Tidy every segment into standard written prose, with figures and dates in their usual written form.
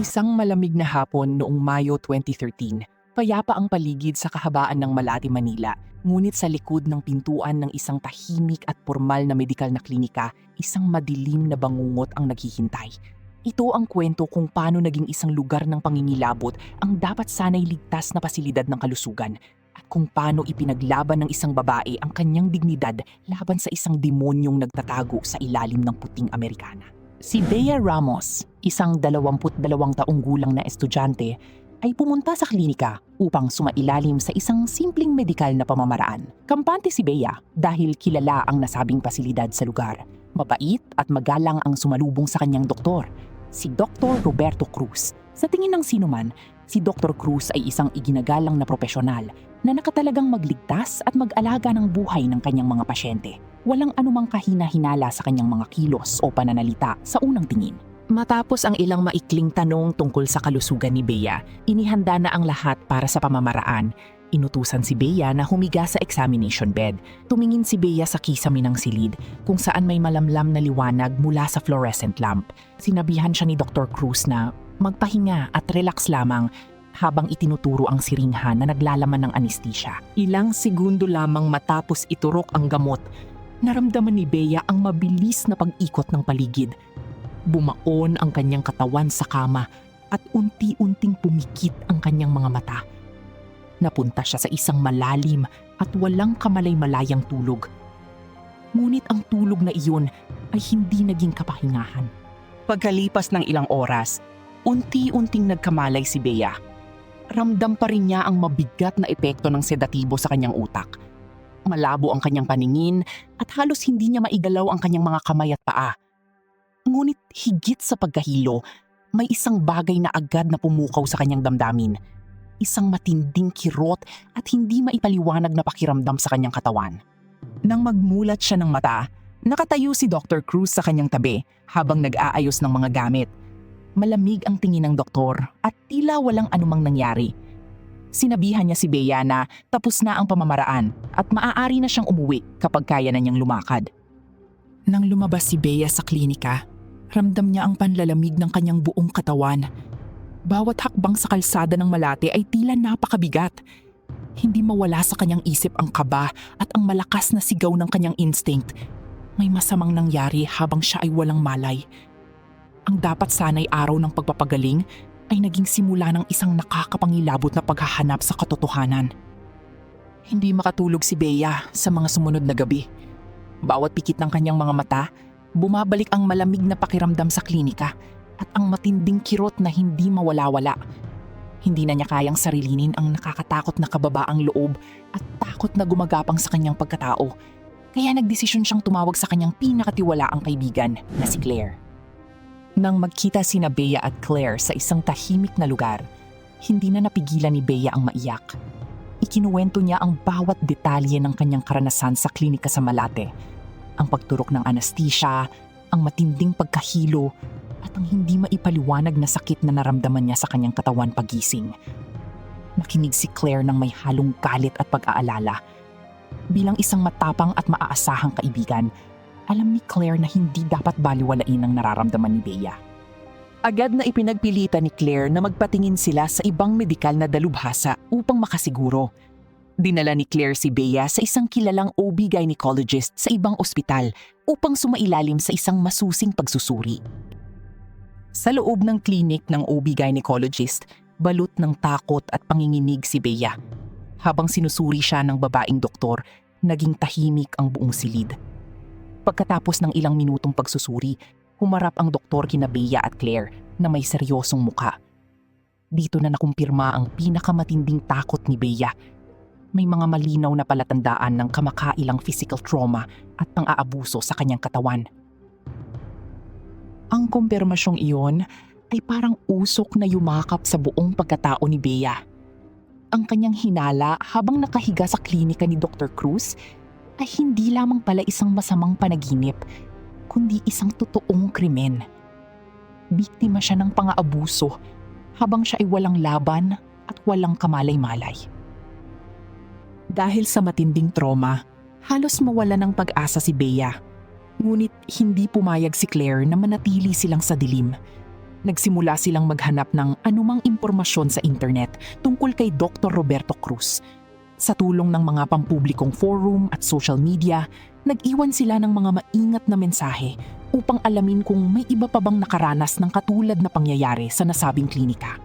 Isang malamig na hapon noong Mayo 2013, payapa ang paligid sa kahabaan ng Malate, Manila. Ngunit sa likod ng pintuan ng isang tahimik at formal na medikal na klinika, isang madilim na bangungot ang naghihintay. Ito ang kwento kung paano naging isang lugar ng pangingilabot ang dapat sanay ligtas na pasilidad ng kalusugan at kung paano ipinaglaban ng isang babae ang kanyang dignidad laban sa isang demonyong nagtatago sa ilalim ng puting Amerikana. Si Bea Ramos, isang 22 taong gulang na estudyante, ay pumunta sa klinika upang sumailalim sa isang simpleng medikal na pamamaraan. Kampante si Bea dahil kilala ang nasabing pasilidad sa lugar. Mabait at magalang ang sumalubong sa kanyang doktor, si Dr. Roberto Cruz. Sa tingin ng sinuman, si Dr. Cruz ay isang iginagalang na propesyonal na nakatalagang magligtas at mag-alaga ng buhay ng kanyang mga pasyente. Walang anumang kahina-hinala sa kanyang mga kilos o pananalita sa unang tingin. Matapos ang ilang maikling tanong tungkol sa kalusugan ni Bea, inihanda na ang lahat para sa pamamaraan. Inutusan si Bea na humiga sa examination bed. Tumingin si Bea sa kisame ng silid kung saan may malamlam na liwanag mula sa fluorescent lamp. Sinabihan siya ni Dr. Cruz na magpahinga at relax lamang habang itinuturo ang siringha na naglalaman ng anesthesia. Ilang segundo lamang matapos iturok ang gamot, naramdaman ni Bea ang mabilis na pag-ikot ng paligid. Bumaon ang kanyang katawan sa kama at unti-unting pumikit ang kanyang mga mata. Napunta siya sa isang malalim at walang kamalay-malayang tulog. Ngunit ang tulog na iyon ay hindi naging kapahingahan. Pagkalipas ng ilang oras, unti-unting nagkamalay si Bea. Ramdam pa rin niya ang mabigat na epekto ng sedatibo sa kanyang utak. Malabo ang kanyang paningin at halos hindi niya maigalaw ang kanyang mga kamay at paa. Ngunit higit sa pagkahilo, may isang bagay na agad na pumukaw sa kanyang damdamin. Isang matinding kirot at hindi maipaliwanag na pakiramdam sa kanyang katawan. Nang magmulat siya ng mata, nakatayo si Dr. Cruz sa kanyang tabi habang nag-aayos ng mga gamit. Malamig ang tingin ng doktor at tila walang anumang nangyari. Sinabihan niya si Bea na tapos na ang pamamaraan at maaari na siyang umuwi kapag kaya na niyang lumakad. Nang lumabas si Bea sa klinika, ramdam niya ang panlalamig ng kanyang buong katawan. Bawat hakbang sa kalsada ng Malate ay tila napakabigat. Hindi mawala sa kanyang isip ang kaba at ang malakas na sigaw ng kanyang instinct. May masamang nangyari habang siya ay walang malay. Ang dapat sana'y araw ng pagpapagaling ay naging simula ng isang nakakapangilabot na paghahanap sa katotohanan. Hindi makatulog si Bea sa mga sumunod na gabi. Bawat pikit ng kanyang mga mata, bumabalik ang malamig na pakiramdam sa klinika at ang matinding kirot na hindi mawala-wala. Hindi na niya kayang sarilinin ang nakakatakot na kababaang loob at takot na gumagapang sa kanyang pagkatao. Kaya nagdesisyon siyang tumawag sa kanyang pinakatiwalaang kaibigan na si Claire. Nang magkita sina Bea at Claire sa isang tahimik na lugar, hindi na napigilan ni Bea ang maiyak. Ikinuwento niya ang bawat detalye ng kanyang karanasan sa klinika sa Malate. Ang pagturok ng anesthesia, ang matinding pagkahilo, at ang hindi maipaliwanag na sakit na naramdaman niya sa kanyang katawan pagising. Nakinig si Claire ng may halong galit at pag-aalala. Bilang isang matapang at maaasahang kaibigan, alam ni Claire na hindi dapat baliwalain ang nararamdaman ni Bea. Agad na ipinagpilitan ni Claire na magpatingin sila sa ibang medikal na dalubhasa upang makasiguro. Dinala ni Claire si Bea sa isang kilalang OB-gynecologist sa ibang ospital upang sumailalim sa isang masusing pagsusuri. Sa loob ng klinik ng OB-gynecologist, balot ng takot at panginginig si Bea. Habang sinusuri siya ng babaeng doktor, naging tahimik ang buong silid. Pagkatapos ng ilang minutong pagsusuri, humarap ang doktor kina Bea at Claire na may seryosong muka. Dito na nakumpirma ang pinakamatinding takot ni Bea. May mga malinaw na palatandaan ng kamakailang physical trauma at pang-aabuso sa kanyang katawan. Ang kumpirmasyong iyon ay parang usok na yumakap sa buong pagkatao ni Bea. Ang kanyang hinala habang nakahiga sa klinika ni Dr. Cruz ay hindi lamang pala isang masamang panaginip, kundi isang totoong krimen. Biktima siya ng pang-aabuso habang siya ay walang laban at walang kamalay-malay. Dahil sa matinding trauma, halos mawala ng pag-asa si Bea. Ngunit hindi pumayag si Claire na manatili silang sa dilim. Nagsimula silang maghanap ng anumang impormasyon sa internet tungkol kay Dr. Roberto Cruz. Sa tulong ng mga pampublikong forum at social media, nag-iwan sila ng mga maingat na mensahe upang alamin kung may iba pa bang nakaranas ng katulad na pangyayari sa nasabing klinika.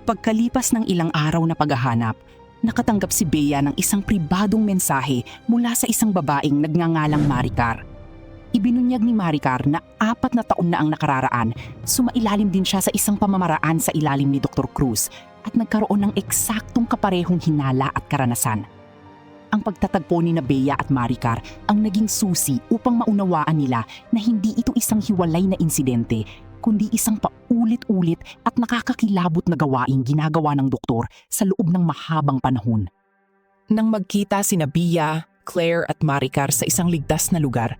Pagkalipas ng ilang araw na paghahanap, nakatanggap si Bea ng isang pribadong mensahe mula sa isang babaeng nagngangalang Maricar. Ibinunyag ni Maricar na 4 na taon na ang nakararaan, sumailalim din siya sa isang pamamaraan sa ilalim ni Dr. Cruz at nagkaroon ng eksaktong kaparehong hinala at karanasan. Ang pagtatagpo ni Bea at Maricar ang naging susi upang maunawaan nila na hindi ito isang hiwalay na insidente, kundi isang paulit-ulit at nakakakilabot na gawaing ginagawa ng doktor sa loob ng mahabang panahon. Nang magkita sina Bea, Claire at Maricar sa isang ligtas na lugar,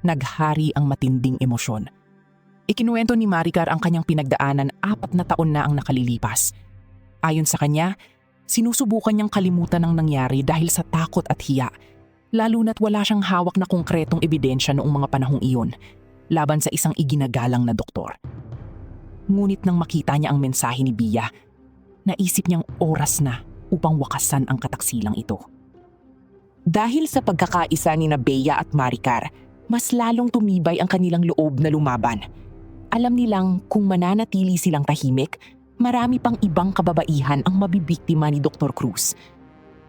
naghari ang matinding emosyon. Ikinuwento ni Maricar ang kanyang pinagdaanan 4 na taon na ang nakalilipas. Ayon sa kanya, sinusubukan niyang kalimutan ang nangyari dahil sa takot at hiya, lalo na't wala siyang hawak na konkretong ebidensya noong mga panahong iyon, laban sa isang iginagalang na doktor. Ngunit nang makita niya ang mensahe ni Bea, naisip niyang oras na upang wakasan ang kataksilang ito. Dahil sa pagkakaisa ni Bea at Maricar, mas lalong tumibay ang kanilang loob na lumaban. Alam nilang kung mananatili silang tahimik, marami pang ibang kababaihan ang mabibiktima ni Dr. Cruz.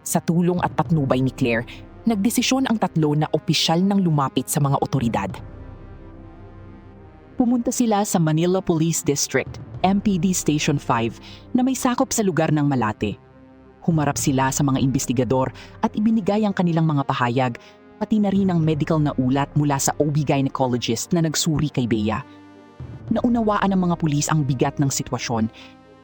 Sa tulong at patnubay ni Claire, nagdesisyon ang tatlo na opisyal nang lumapit sa mga otoridad. Pumunta sila sa Manila Police District, MPD Station 5, na may sakop sa lugar ng Malate. Humarap sila sa mga investigador at ibinigay ang kanilang mga pahayag, pati na rin ang medical na ulat mula sa OB-gynecologist na nagsuri kay Bea. Naunawaan ng mga pulis ang bigat ng sitwasyon,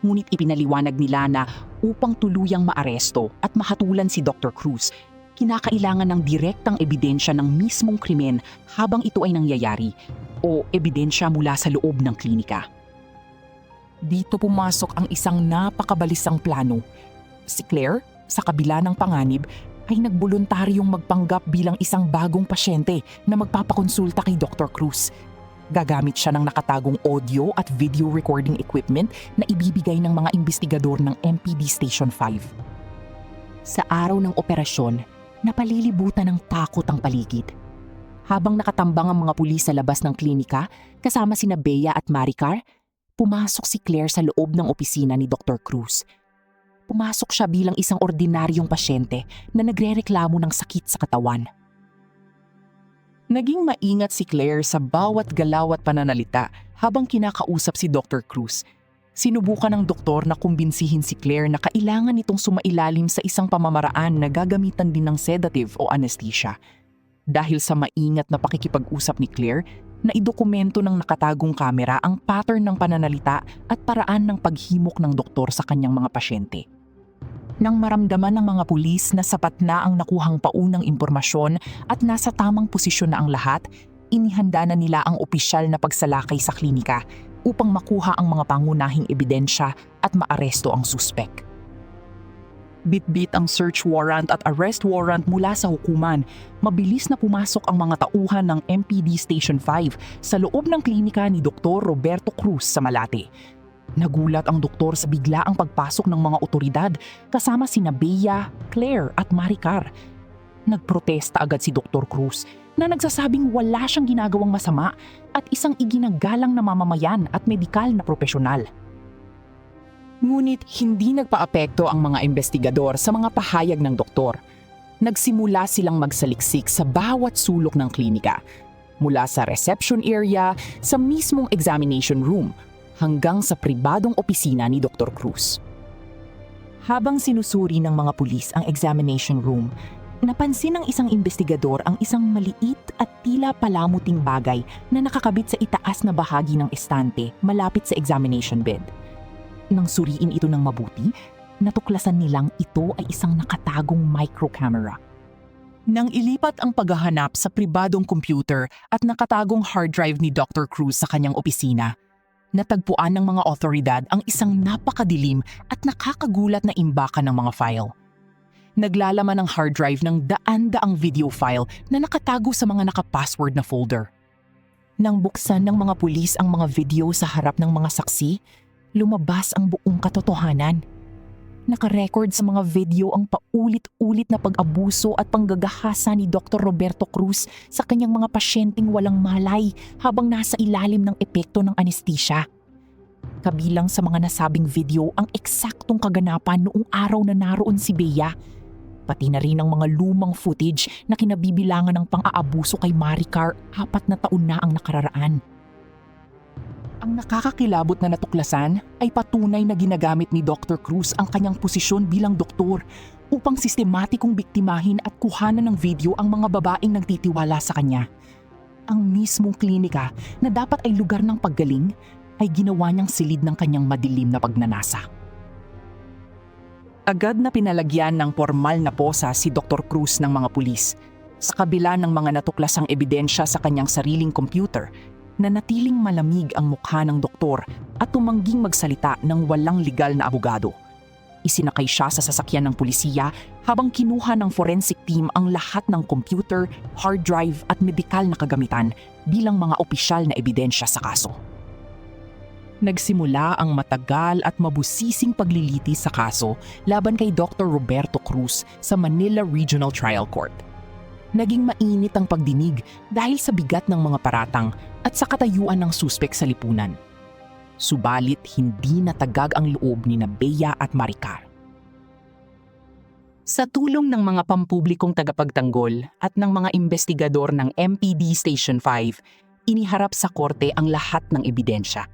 ngunit ipinaliwanag nila na upang tuluyang maaresto at mahatulan si Dr. Cruz, kinakailangan ng direktang ebidensya ng mismong krimen habang ito ay nangyayari o ebidensya mula sa loob ng klinika. Dito pumasok ang isang napakabalisang plano. Si Claire, sa kabila ng panganib, ay nagboluntaryong magpanggap bilang isang bagong pasyente na magpapakonsulta kay Dr. Cruz. Gagamit siya ng nakatagong audio at video recording equipment na ibibigay ng mga investigador ng MPD Station 5. Sa araw ng operasyon, napalilibutan ng takot ang paligid. Habang nakatambang ang mga pulis sa labas ng klinika, kasama sina Bea at Maricar, pumasok si Claire sa loob ng opisina ni Dr. Cruz. Pumasok siya bilang isang ordinaryong pasyente na nagrereklamo ng sakit sa katawan. Naging maingat si Claire sa bawat galaw at pananalita habang kinakausap si Dr. Cruz. Sinubukan ng doktor na kumbinsihin si Claire na kailangan itong sumailalim sa isang pamamaraan na gagamitan din ng sedative o anesthesia. Dahil sa maingat na pakikipag-usap ni Claire, naidokumento ng nakatagong kamera ang pattern ng pananalita at paraan ng paghimok ng doktor sa kanyang mga pasyente. Nang maramdaman ng mga pulis na sapat na ang nakuhang paunang impormasyon at nasa tamang posisyon na ang lahat, inihanda na nila ang opisyal na pagsalakay sa klinika upang makuha ang mga pangunahing ebidensya at maaresto ang suspek. Bit-bit ang search warrant at arrest warrant mula sa hukuman. Mabilis na pumasok ang mga tauhan ng MPD Station 5 sa loob ng klinika ni Dr. Roberto Cruz sa Malate. Nagulat ang doktor sa biglaang pagpasok ng mga otoridad kasama sina Bea, Claire at Maricar. Nagprotesta agad si Dr. Cruz na nagsasabing wala siyang ginagawang masama at isang iginagalang na mamamayan at medikal na propesyonal. Ngunit hindi nagpaapekto ang mga investigador sa mga pahayag ng doktor. Nagsimula silang magsaliksik sa bawat sulok ng klinika, mula sa reception area, sa mismong examination room, hanggang sa pribadong opisina ni Dr. Cruz. Habang sinusuri ng mga pulis ang examination room, napansin ng isang investigador ang isang maliit at tila palamuting bagay na nakakabit sa itaas na bahagi ng estante malapit sa examination bed. Nang suriin ito ng mabuti, natuklasan nilang ito ay isang nakatagong microcamera. Nang ilipat ang paghahanap sa pribadong computer at nakatagong hard drive ni Dr. Cruz sa kanyang opisina, natagpuan ng mga otoridad ang isang napakadilim at nakakagulat na imbakan ng mga file. Naglalaman ng hard drive ng daan-daang video file na nakatago sa mga naka-password na folder. Nang buksan ng mga pulis ang mga video sa harap ng mga saksi, lumabas ang buong katotohanan. Nakarecord sa mga video ang paulit-ulit na pag-abuso at panggagahasa ni Dr. Roberto Cruz sa kanyang mga pasyenteng walang malay habang nasa ilalim ng epekto ng anesthesia. Kabilang sa mga nasabing video ang eksaktong kaganapan noong araw na naroon si Bea, pati na rin ang mga lumang footage na kinabibilangan ng pang-aabuso kay Maricar 4 na taon na ang nakararaan. Ang nakakakilabot na natuklasan ay patunay na ginagamit ni Dr. Cruz ang kanyang posisyon bilang doktor upang sistematikong biktimahin at kuhanan ng video ang mga babaeng nagtitiwala sa kanya. Ang mismong klinika na dapat ay lugar ng paggaling ay ginawa niyang silid ng kanyang madilim na pagnanasa. Agad na pinalagyan ng formal na posa si Dr. Cruz ng mga pulis. Sa kabila ng mga natuklasang ebidensya sa kanyang sariling computer, nanatiling malamig ang mukha ng doktor at tumangging magsalita ng walang legal na abogado. Isinakay siya sa sasakyan ng pulisiya habang kinuha ng forensic team ang lahat ng computer, hard drive at medikal na kagamitan bilang mga opisyal na ebidensya sa kaso. Nagsimula ang matagal at mabusising paglilitis sa kaso laban kay Dr. Roberto Cruz sa Manila Regional Trial Court. Naging mainit ang pagdinig dahil sa bigat ng mga paratang at sa katayuan ng suspek sa lipunan. Subalit hindi natagag ang loob ni Bea at Maricar. Sa tulong ng mga pampublikong tagapagtanggol at ng mga investigador ng MPD Station 5, iniharap sa korte ang lahat ng ebidensya.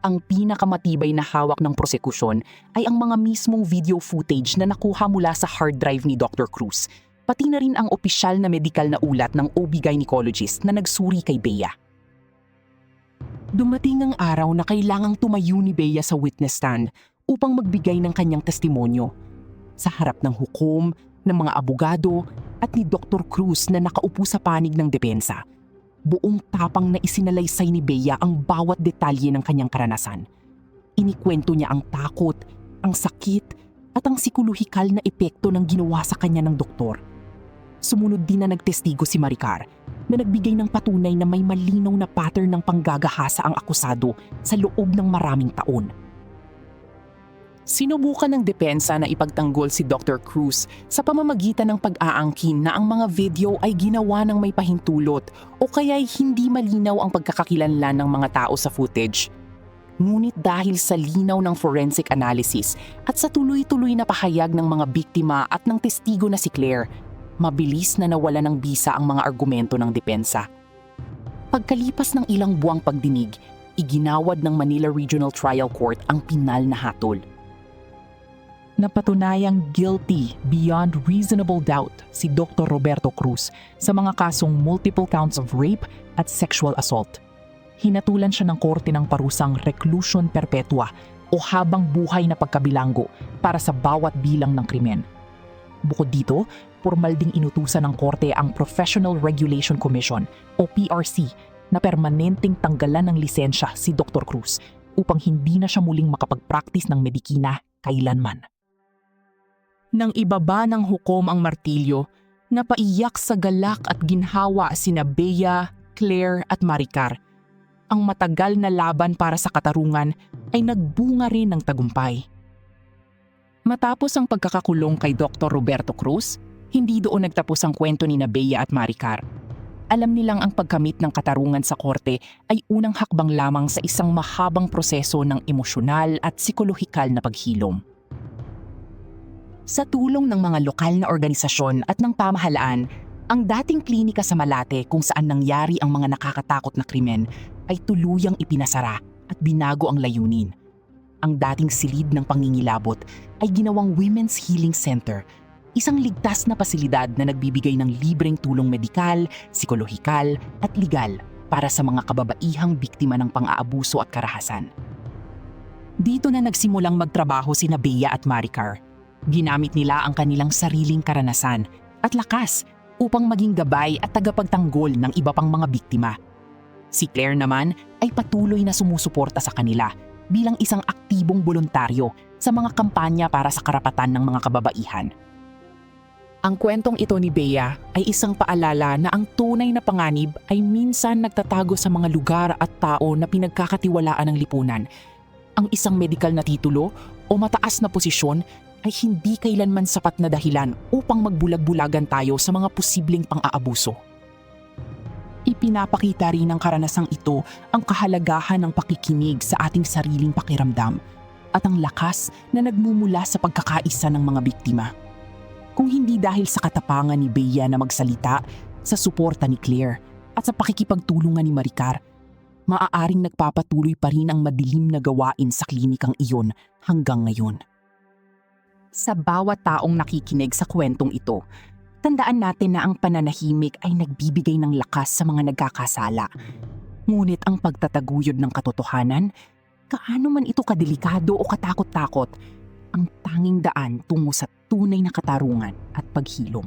Ang pinakamatibay na hawak ng prosekusyon ay ang mga mismong video footage na nakuha mula sa hard drive ni Dr. Cruz, pati na rin ang opisyal na medikal na ulat ng OB-gynecologist na nagsuri kay Bea. Dumating ang araw na kailangang tumayo ni Bea sa witness stand upang magbigay ng kanyang testimonyo sa harap ng hukom, ng mga abogado at ni Dr. Cruz na nakaupo sa panig ng depensa. Buong tapang na isinalaysay ni Bea ang bawat detalye ng kanyang karanasan. Inikwento niya ang takot, ang sakit, at ang psikolohikal na epekto ng ginawa sa kanya ng doktor. Sumunod din na nagtestigo si Maricar na nagbigay ng patunay na may malinaw na pattern ng panggagahasa ang akusado sa loob ng maraming taon. Sinubukan ng depensa na ipagtanggol si Dr. Cruz sa pamamagitan ng pag-aangkin na ang mga video ay ginawa ng may pahintulot o kaya'y hindi malinaw ang pagkakakilanlan ng mga tao sa footage. Ngunit dahil sa linaw ng forensic analysis at sa tuloy-tuloy na pahayag ng mga biktima at ng testigo na si Claire, mabilis na nawala ng bisa ang mga argumento ng depensa. Pagkalipas ng ilang buwang pagdinig, iginawad ng Manila Regional Trial Court ang pinal na hatol. Napatunayang guilty beyond reasonable doubt si Dr. Roberto Cruz sa mga kasong multiple counts of rape at sexual assault. Hinatulan siya ng korte ng parusang reclusion perpetua o habang buhay na pagkabilanggo para sa bawat bilang ng krimen. Bukod dito, formal ding inutusan ng korte ang Professional Regulation Commission o PRC na permanenteng tanggalan ng lisensya si Dr. Cruz upang hindi na siya muling makapag-practice ng medikina kailanman. Nang ibaba ng hukom ang martilyo, napaiyak sa galak at ginhawa sina Bea, Claire at Maricar. Ang matagal na laban para sa katarungan ay nagbunga rin ng tagumpay. Matapos ang pagkakakulong kay Dr. Roberto Cruz, hindi doon nagtapos ang kwento ni Bea at Maricar. Alam nilang ang pagkamit ng katarungan sa korte ay unang hakbang lamang sa isang mahabang proseso ng emosyonal at psikolohikal na paghilom. Sa tulong ng mga lokal na organisasyon at ng pamahalaan, ang dating klinika sa Malate kung saan nangyari ang mga nakakatakot na krimen ay tuluyang ipinasara at binago ang layunin. Ang dating silid ng pangingilabot ay ginawang Women's Healing Center, isang ligtas na pasilidad na nagbibigay ng libreng tulong medikal, psikolohikal at legal para sa mga kababaihang biktima ng pang-aabuso at karahasan. Dito na nagsimulang magtrabaho sina Bea at Maricar. Ginamit nila ang kanilang sariling karanasan at lakas upang maging gabay at tagapagtanggol ng iba pang mga biktima. Si Claire naman ay patuloy na sumusuporta sa kanila bilang isang aktibong voluntaryo sa mga kampanya para sa karapatan ng mga kababaihan. Ang kwentong ito ni Bea ay isang paalala na ang tunay na panganib ay minsan nagtatago sa mga lugar at tao na pinagkakatiwalaan ng lipunan. Ang isang medikal na titulo o mataas na posisyon ay hindi kailanman sapat na dahilan upang magbulag-bulagan tayo sa mga posibleng pang-aabuso. Ipinapakita rin ng karanasang ito ang kahalagahan ng pakikinig sa ating sariling pakiramdam at ang lakas na nagmumula sa pagkakaisa ng mga biktima. Kung hindi dahil sa katapangan ni Bea na magsalita, sa suporta ni Claire at sa pakikipagtulungan ni Maricar, maaaring nagpapatuloy pa rin ang madilim na gawain sa klinikang iyon hanggang ngayon. Sa bawat taong nakikinig sa kwentong ito, tandaan natin na ang pananahimik ay nagbibigay ng lakas sa mga nagkakasala. Ngunit ang pagtataguyod ng katotohanan, kaano man ito kadelikado o katakot-takot, ang tanging daan tungo sa tunay na katarungan at paghilom.